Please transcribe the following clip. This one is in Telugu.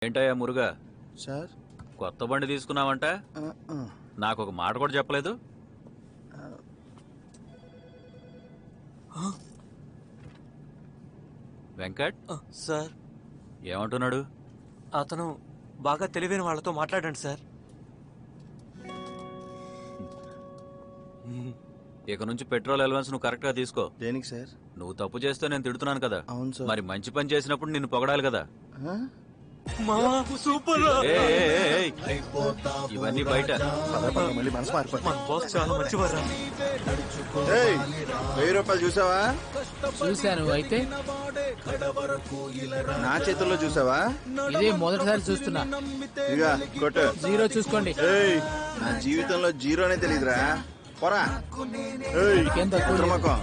ఏంటయ్యా మురుగా సార్ కొత్త బండి తీసుకున్నావంట? నాకు ఒక మాట కూడా చెప్పలేదు. వెంకట్ సార్ ఏమంటున్నాడు? అతను బాగా తెలివైన వాళ్ళతో మాట్లాడండి సార్. ఇక నుంచి పెట్రోల్ అలవెన్స్ నువ్వు కరెక్ట్ గా తీసుకో. దేనికి సార్? నువ్వు తప్పు చేస్తే నేను తిడుతున్నాను కదా. అవును సార్. మరి మంచి పని చేసినప్పుడు నిన్ను పొగడాలి కదా. సూపర్. ఇవన్నీ బయట. మళ్ళీ మనసు మారిపోయింది. మన బాస్ చాలా మంచివారా. 1000 రూపాయలు చూసావా? చూశాను. అయితే నా చేతుల్లో చూసావా? ఇదే మొదటిసారి చూస్తున్నా. ఇక కొట్టు. 0 చూసుకోండి. నా జీవితంలో జీరోనే తెలీదురా. పోరా. ఇంకేం తక్కువ లేదు. ముఖం.